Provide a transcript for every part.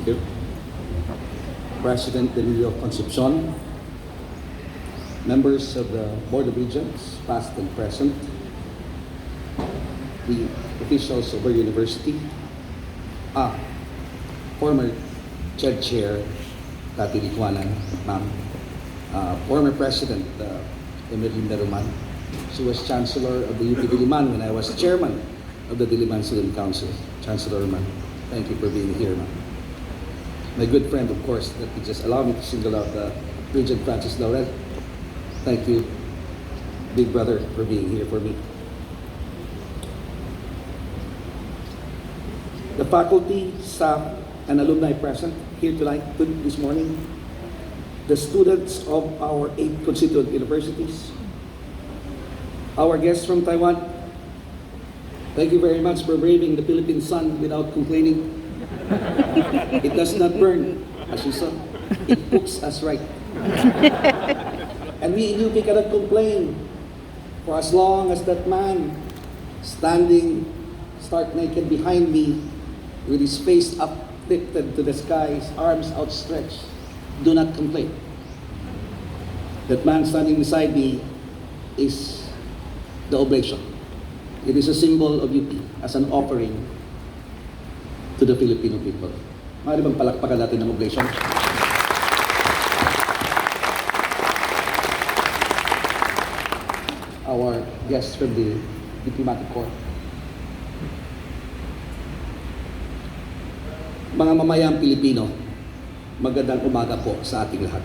Thank you. President Danilo Concepcion, members of the Board of Regents, past and present, the officials of our university, former Chair, Atty, ma'am, former President Emerlinda Roman. She was Chancellor of the UP Diliman when I was Chairman of the Diliman Student Council. Chancellor Roman, thank you for being here, ma'am. My good friend, of course, that you just allow me to single out Regent Francis Laurel. Thank you, big brother, for being here for me. The faculty, staff, and alumni present here tonight, this morning, the students of our 8 constituent universities, our guests from Taiwan, thank you very much for braving the Philippine sun without complaining. It does not burn, as you saw. It cooks us right. And we in UP cannot complain for as long as that man standing stark naked behind me with his face uplifted to the sky, his arms outstretched. Do not complain. That man standing beside me is the oblation. It is a symbol of UP as an offering to the Filipino people. Maaari bang palakpakan natin ng oblation? Our guests from the Diplomatic Corps. Mga mamayang Pilipino, magandang umaga po sa ating lahat.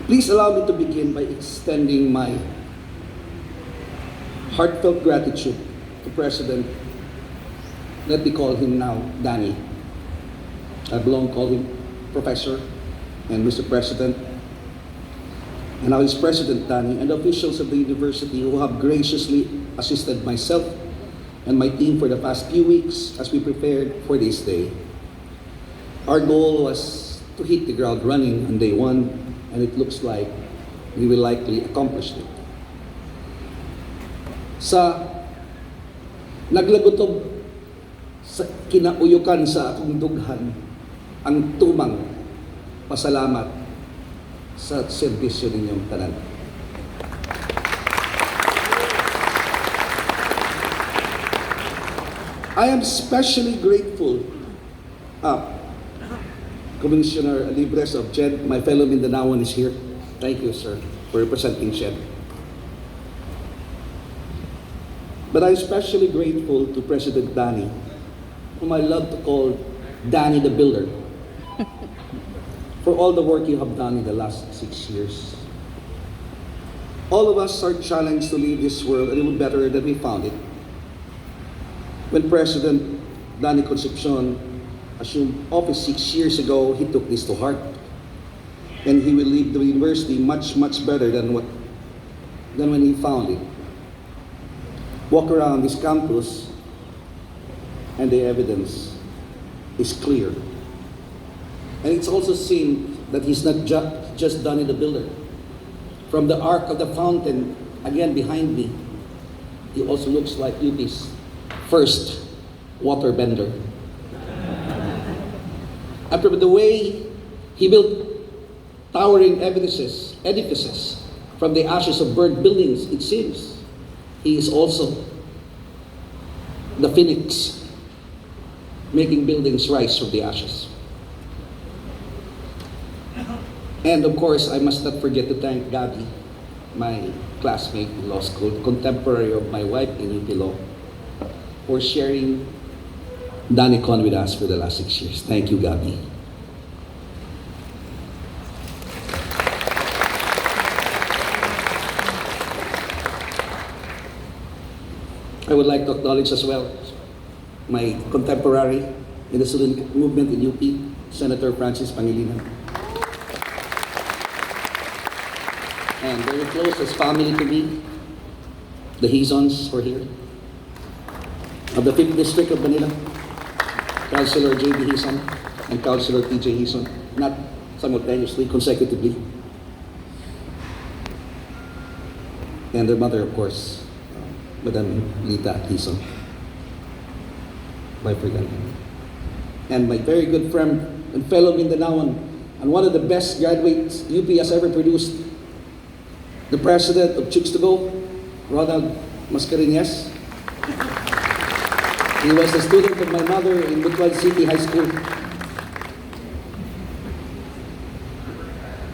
Please allow me to begin by extending my heartfelt gratitude to President, let me call him now Danny. I've long called him Professor and Mr. President. And now he's President Danny and the officials of the university who have graciously assisted myself and my team for the past few weeks as we prepared for this day. Our goal was to hit the ground running on day 1, and it looks like we will likely accomplish it. Sa naglagotob sa kinauyukan sa akong dughan, ang tumang pasalamat sa serbisyo ninyong tanan. I am especially grateful, Commissioner Libres of JED, my fellow Mindanaoan is here. Thank you, sir, for representing JED. But I'm especially grateful to President Danny, whom I love to call Danny the Builder, for all the work you have done in the last 6 years. All of us are challenged to leave this world a little better than we found it. When President Danny Concepcion assumed office 6 years ago, he took this to heart. And he will leave the university much, much better than when he found it. Walk around this campus and the evidence is clear. And it's also seen that he's not just done in the builder. From the arc of the fountain, again behind me, he also looks like UP's first water bender. And from the way he built towering edifices from the ashes of burnt buildings, it seems he is also the phoenix, making buildings rise from the ashes. And of course, I must not forget to thank Gabby, my classmate in law school, contemporary of my wife in UP Law, for sharing Danicon with us for the last 6 years. Thank you, Gabby. I would like to acknowledge as well my contemporary in the student movement in UP, Senator Francis Pangilinan. And very close as family to me, the Hizons were here. Of the 5th District of Manila, Councilor J.B. Hizon and Councilor T.J. Hizon, not simultaneously, consecutively. And their mother, of course, Madam Lita Hizon. Bye for them. and my very good friend and fellow Mindanaoan, and one of the best graduates UP has ever produced, the president of Chicks to Go, Ronald Mascareñas. He was a student of my mother in Butuan City High School.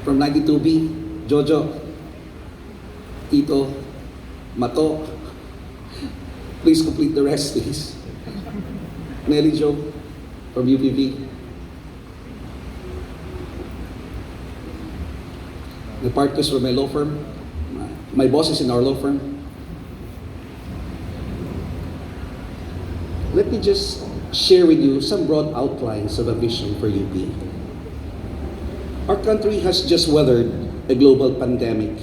From 92B, Jojo, Tito, Mato. Please complete the rest, please. Nelly Jo from UPV. The partners from my law firm. My bosses in our law firm. Let me just share with you some broad outlines of a vision for UP. Our country has just weathered a global pandemic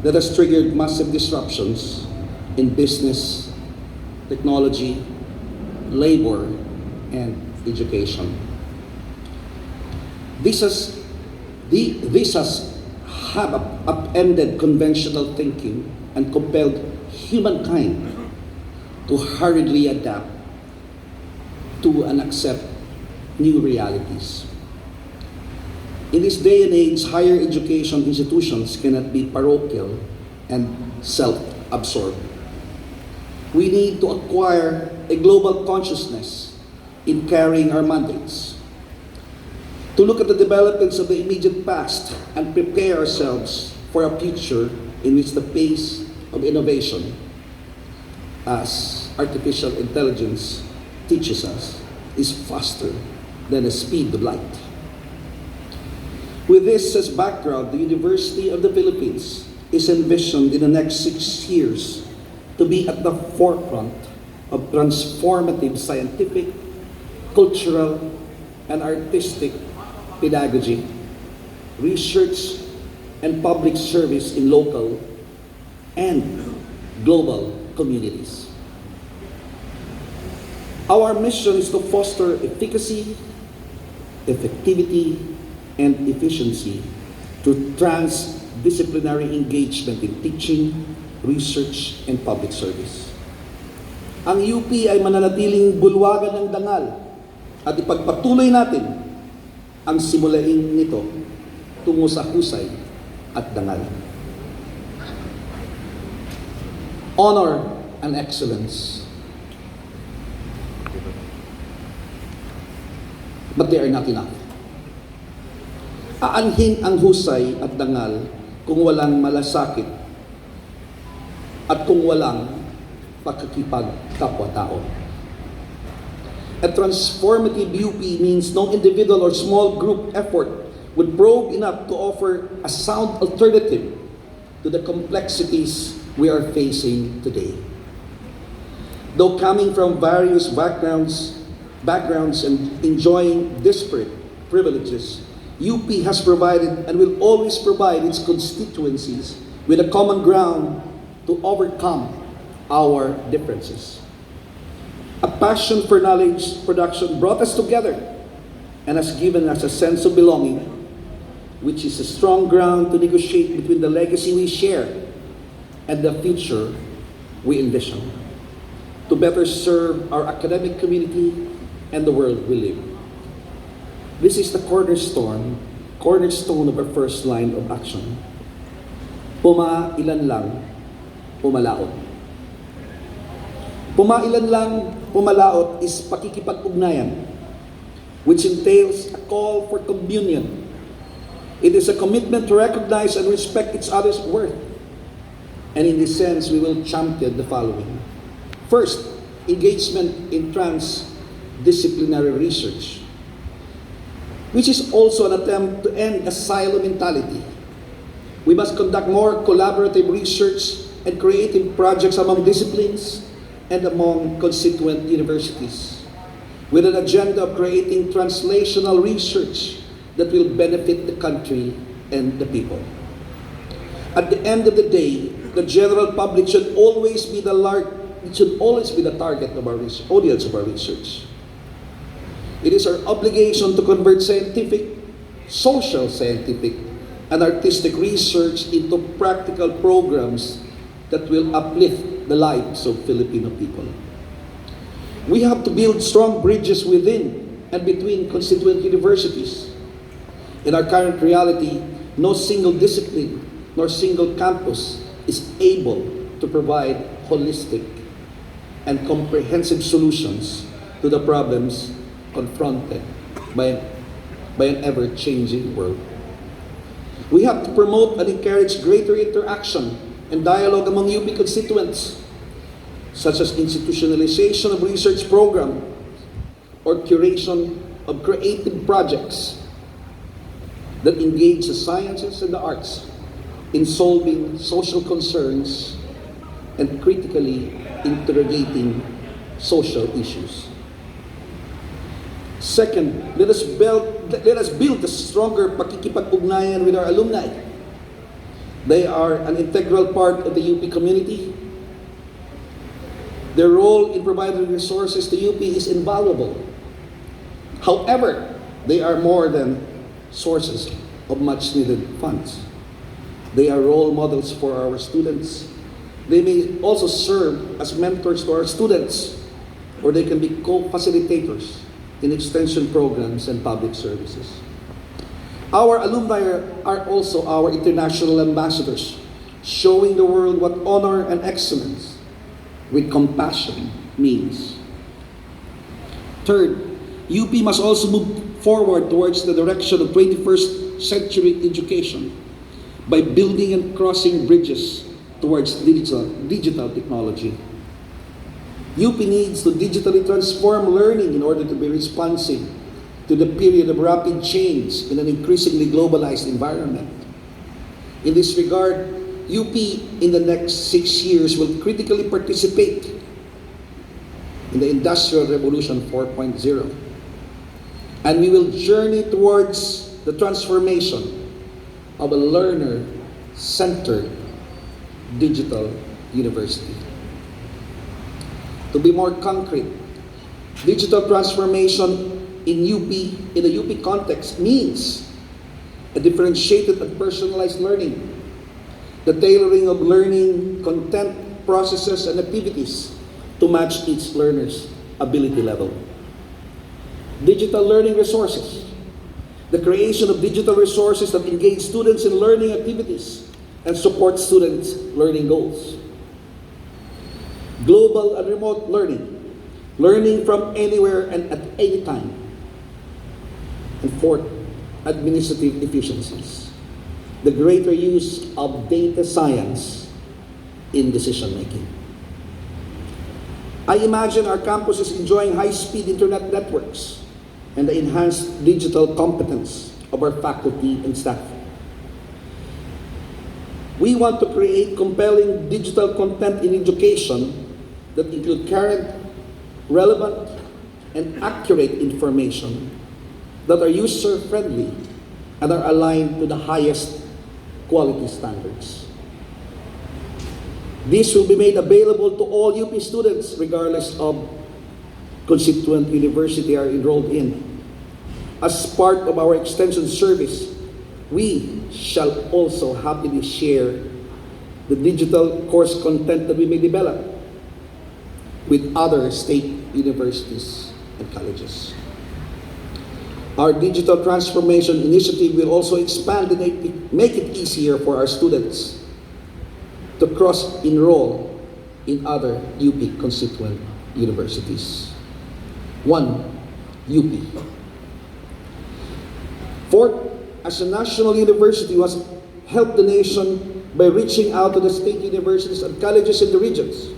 that has triggered massive disruptions in business, technology, labor, and education. This has upended conventional thinking and compelled humankind to hurriedly adapt to and accept new realities. In this day and age, higher education institutions cannot be parochial and self-absorbed. We need to acquire a global consciousness in carrying our mandates, to look at the developments of the immediate past and prepare ourselves for a future in which the pace of innovation, as artificial intelligence teaches us, is faster than the speed of light. With this as background, the University of the Philippines is envisioned in the next 6 years to be at the forefront of transformative scientific, cultural, and artistic pedagogy, research, and public service in local and global communities. Our mission is to foster efficacy, effectivity, and efficiency through transdisciplinary engagement in teaching, research, and public service. Ang UP ay mananatiling bulwagan ng dangal at ipagpatuloy natin ang simulaing nito tungo sa husay at dangal. Honor and excellence. But they are not enough. Aanhin ang husay at dangal kung walang malasakit at kung walang pakikipagkapwa-tao. A transformative UP means no individual or small group effort would probe enough to offer a sound alternative to the complexities we are facing today. Though coming from various backgrounds and enjoying disparate privileges, UP has provided and will always provide its constituencies with a common ground to overcome our differences. A passion for knowledge production brought us together and has given us a sense of belonging, which is a strong ground to negotiate between the legacy we share and the future we envision, to better serve our academic community and the world we live. This is the cornerstone of our first line of action. Pumailan lang, pumalaot. Pumailan lang, pumalaot is pakikipag-ugnayan, which entails a call for communion. It is a commitment to recognize and respect each other's worth. And in this sense, we will champion the following. First, engagement in transdisciplinary research, which is also an attempt to end a silo mentality. We must conduct more collaborative research and creative projects among disciplines and among constituent universities, with an agenda of creating translational research that will benefit the country and the people. At the end of the day, the general public should always be the target of our audience of our research. It is our obligation to convert scientific, social scientific, and artistic research into practical programs that will uplift the lives of Filipino people. We have to build strong bridges within and between constituent universities. In our current reality, no single discipline nor single campus is able to provide holistic and comprehensive solutions to the problems confronted by an ever-changing world. We have to promote and encourage greater interaction and dialogue among UP constituents, such as institutionalization of research programs or curation of creative projects that engage the sciences and the arts in solving social concerns and critically interrogating social issues. Second, let us build a stronger pakikipag-ugnayan with our alumni. They are an integral part of the UP community. Their role in providing resources to UP is invaluable. However, they are more than sources of much-needed funds. They are role models for our students. They may also serve as mentors to our students, or they can be co-facilitators in extension programs and public services. Our alumni are also our international ambassadors, showing the world what honor and excellence with compassion means. Third, UP must also move forward towards the direction of 21st century education by building and crossing bridges towards digital technology. UP needs to digitally transform learning in order to be responsive to the period of rapid change in an increasingly globalized environment. In this regard, UP in the next 6 years will critically participate in the Industrial Revolution 4.0, and we will journey towards the transformation of a learner-centered digital university. To be more concrete, digital transformation in the UP context means a differentiated and personalized learning, the tailoring of learning content, processes, and activities to match each learner's ability level. Digital learning resources, the creation of digital resources that engage students in learning activities and support students' learning goals. Global and remote learning, learning from anywhere and at any time. And fourth, administrative efficiencies, the greater use of data science in decision making. I imagine our campuses enjoying high-speed internet networks and the enhanced digital competence of our faculty and staff. We want to create compelling digital content in education that include current, relevant, and accurate information that are user-friendly and are aligned to the highest quality standards. This will be made available to all UP students regardless of constituent university are enrolled in. As part of our extension service, we shall also happily share the digital course content that we may develop with other state universities and colleges. Our digital transformation initiative will also expand and make it easier for our students to cross-enroll in other UP constituent universities. 1. UP. Fourth, as a national university, we must help the nation by reaching out to the state universities and colleges in the regions.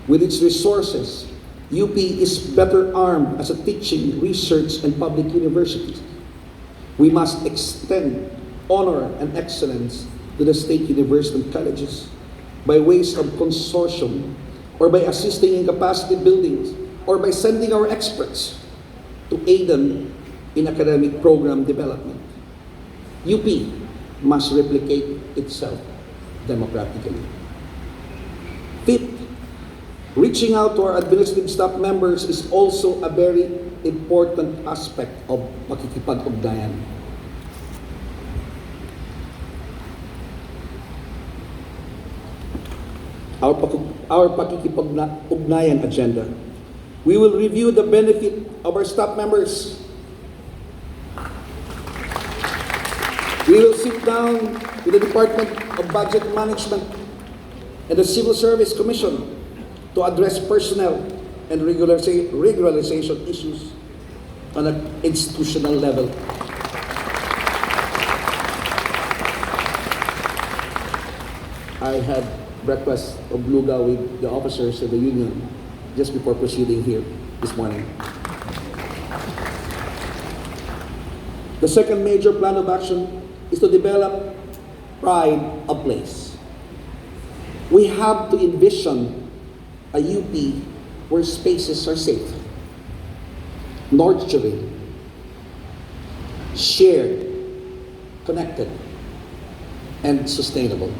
With its resources, UP is better armed as a teaching, research, and public university. We must extend honor and excellence to the state university and colleges by ways of consortium, or by assisting in capacity buildings, or by sending our experts to aid them in academic program development. UP must replicate itself democratically. Fifth, reaching out to our administrative staff members is also a very important aspect of pakikipag-ugnayan. Our pakikipag-ugnayan agenda We will review the benefit of our staff members. We will sit down with the Department of Budget Management and the Civil Service Commission to address personnel and regularization issues on an institutional level. I had breakfast of Luga with the officers of the union just before proceeding here this morning. The second major plan of action is to develop pride of place. We have to envision a UP where spaces are safe, nurturing, shared, connected, and sustainable.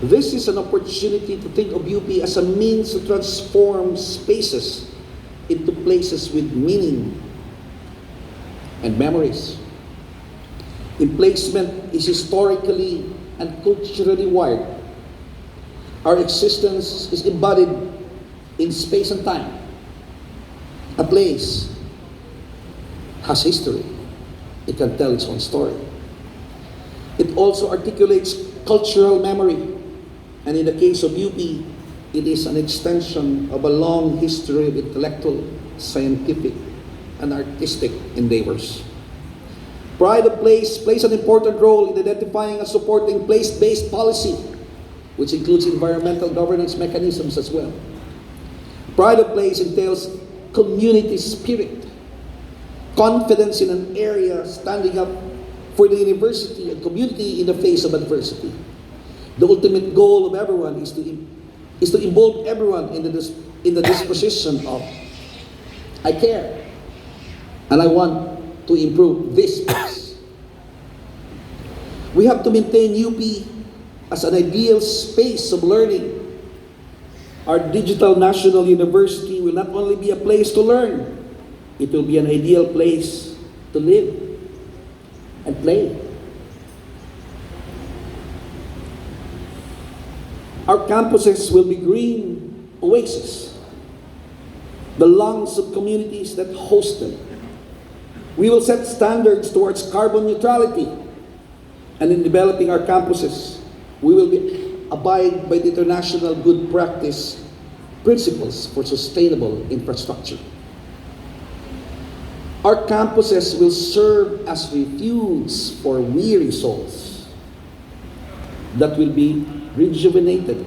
This is an opportunity to think of UP as a means to transform spaces into places with meaning and memories. Emplacement is historically and culturally wired. Our existence is embodied in space and time. A place has history. It can tell its own story. It also articulates cultural memory. And in the case of UP, it is an extension of a long history of intellectual, scientific, and artistic endeavors. Pride of place plays an important role in identifying and supporting place-based policy, which includes environmental governance mechanisms as well. Pride of place entails community spirit, confidence in an area standing up for the university and community in the face of adversity. The ultimate goal of everyone is to involve everyone in the disposition of, I care, and I want to improve this place. We have to maintain UP as an ideal space of learning. Our digital national university will not only be a place to learn, it will be an ideal place to live and play. Our campuses will be green oases, the lungs of communities that host them. We will set standards towards carbon neutrality, and in developing our campuses, we will abide by the international good practice principles for sustainable infrastructure. Our campuses will serve as refuge for weary souls that will be rejuvenated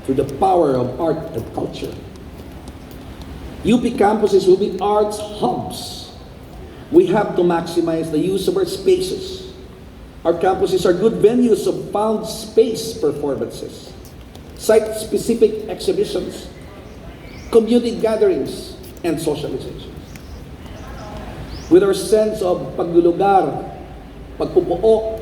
through the power of art and culture. UP campuses will be arts hubs. We have to maximize the use of our spaces. Our campuses are good venues of found space performances, site-specific exhibitions, community gatherings, and socializations. With our sense of paglulugar, pagpupuok,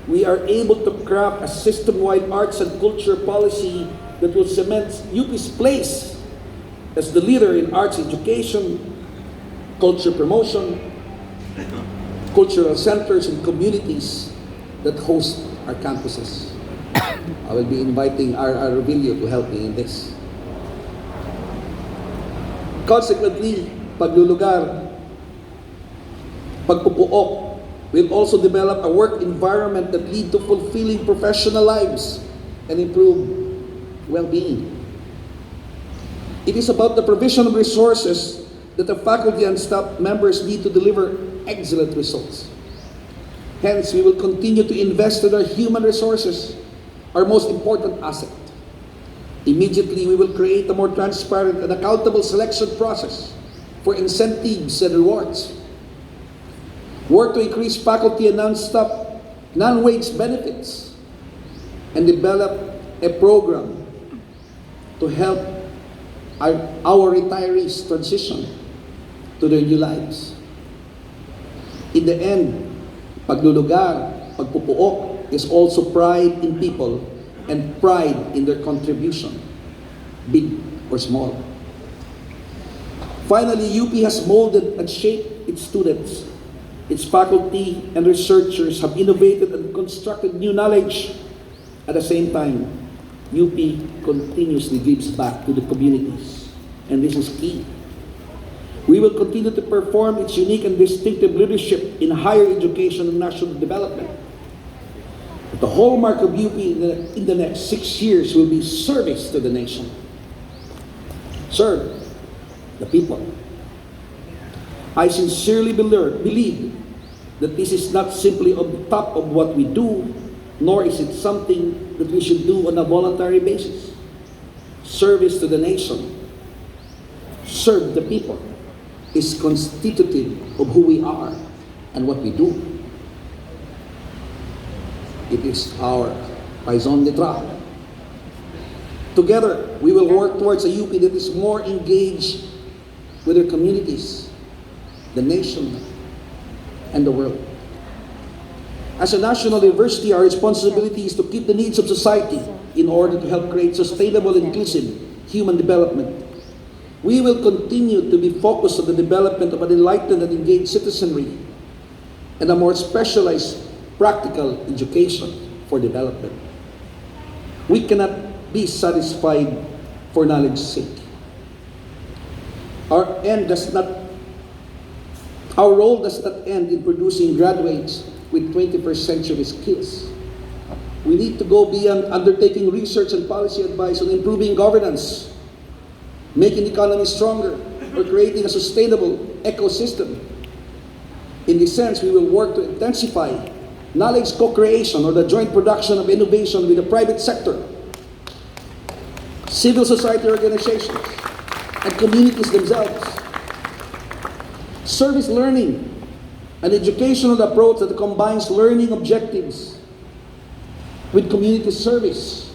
we are able to craft a system-wide arts and culture policy that will cement UP's place as the leader in arts education, culture promotion, cultural centers, and communities that host our campuses. I will be inviting our Revilio to help me in this. Consequently, paglulugar, pagpupuok, we'll also develop a work environment that lead to fulfilling professional lives and improve well-being. It is about the provision of resources that the faculty and staff members need to deliver excellent results. Hence, we will continue to invest in our human resources, our most important asset. Immediately, we will create a more transparent and accountable selection process for incentives and rewards. Work to increase faculty and non-staff, non-wage benefits, and develop a program to help our retirees transition to their new lives. In the end, paglulugar, pagpupuok is also pride in people and pride in their contribution, big or small. Finally, UP has molded and shaped its students. Its faculty and researchers have innovated and constructed new knowledge. At the same time, UP continuously gives back to the communities, and this is key. We will continue to perform its unique and distinctive leadership in higher education and national development. But the hallmark of UP in the next 6 years will be service to the nation. Serve the people. I sincerely believe that this is not simply on the top of what we do, nor is it something that we should do on a voluntary basis. Service to the nation, serve the people, is constitutive of who we are and what we do. It is our raison d'être. Together, we will work towards a UP that is more engaged with their communities, the nation, and the world. As a national university, our responsibility is to keep the needs of society in order to help create sustainable, inclusive human development. We will continue to be focused on the development of an enlightened and engaged citizenry and a more specialized practical education for development. We cannot be satisfied for knowledge's sake. Our role does not end in producing graduates with 21st century skills. We need to go beyond undertaking research and policy advice on improving governance, making the economy stronger, or creating a sustainable ecosystem. In this sense, we will work to intensify knowledge co-creation or the joint production of innovation with the private sector, civil society organizations, and communities themselves. Service learning, an educational approach that combines learning objectives with community service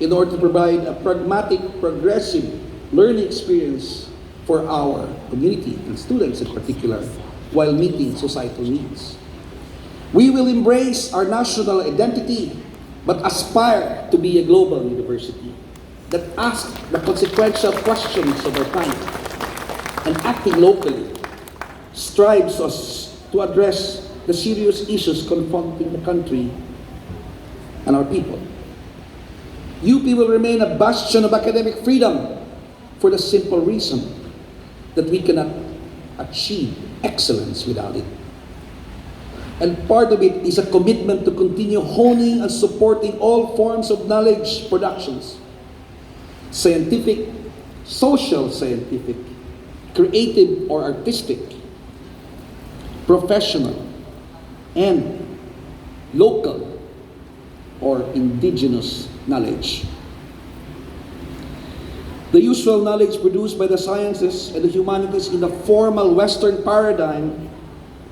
in order to provide a pragmatic, progressive learning experience for our community and students in particular, while meeting societal needs. We will embrace our national identity, but aspire to be a global university that asks the consequential questions of our time, and acting locally strives us to address the serious issues confronting the country and our people. UP will remain a bastion of academic freedom for the simple reason that we cannot achieve excellence without it. And part of it is a commitment to continue honing and supporting all forms of knowledge productions, scientific, social scientific, creative or artistic, professional, and local or indigenous knowledge. The usual knowledge produced by the sciences and the humanities in the formal Western paradigm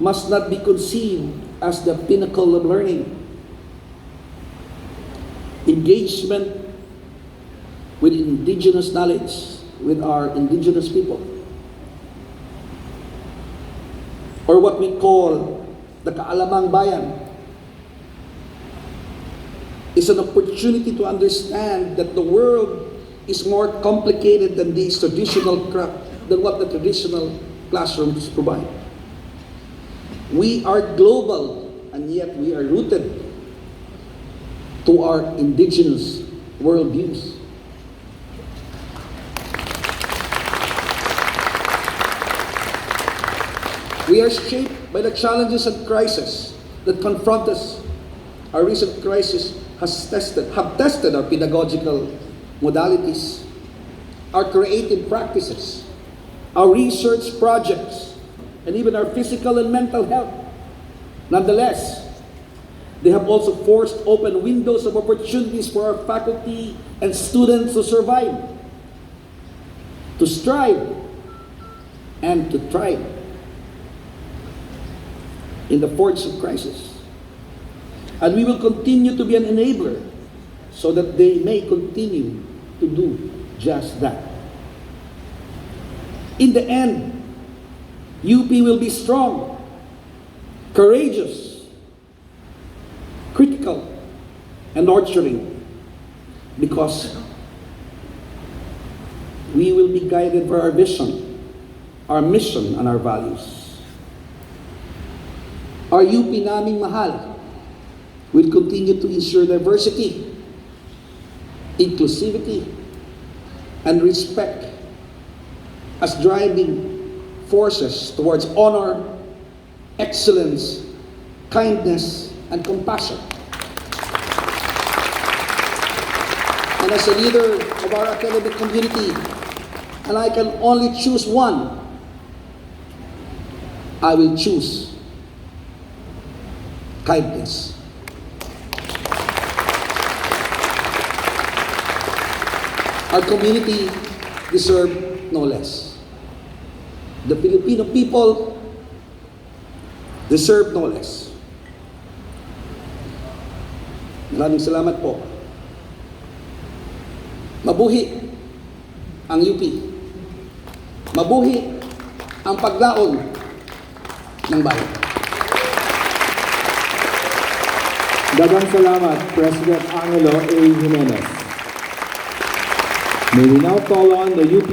must not be conceived as the pinnacle of learning. Engagement with indigenous knowledge, with our indigenous people, or what we call the Kaalamang Bayan, is an opportunity to understand that the world is more complicated than what the traditional classrooms provide. We are global, and yet we are rooted to our indigenous worldviews. We are shaped by the challenges and crises that confront us. Our recent crisis have tested our pedagogical modalities, our creative practices, our research projects, and even our physical and mental health. Nonetheless, they have also forced open windows of opportunities for our faculty and students to survive, to strive, and to thrive in the forge of crisis. And we will continue to be an enabler so that they may continue to do just that. In the end, UP will be strong, courageous, critical, and nurturing, because we will be guided by our vision, our mission, and our values. Our UP naming mahal will continue to ensure diversity, inclusivity, and respect as driving forces towards honor, excellence, kindness, and compassion. And as a leader of our academic community, and I can only choose one, I will choose kindness. Our community deserves no less. The Filipino people deserve no less. Maraming salamat po. Mabuhi ang UP. Mabuhi ang paglaon ng bayan. Daghang salamat, President Angelo A. Jimenez. May we now call on the UP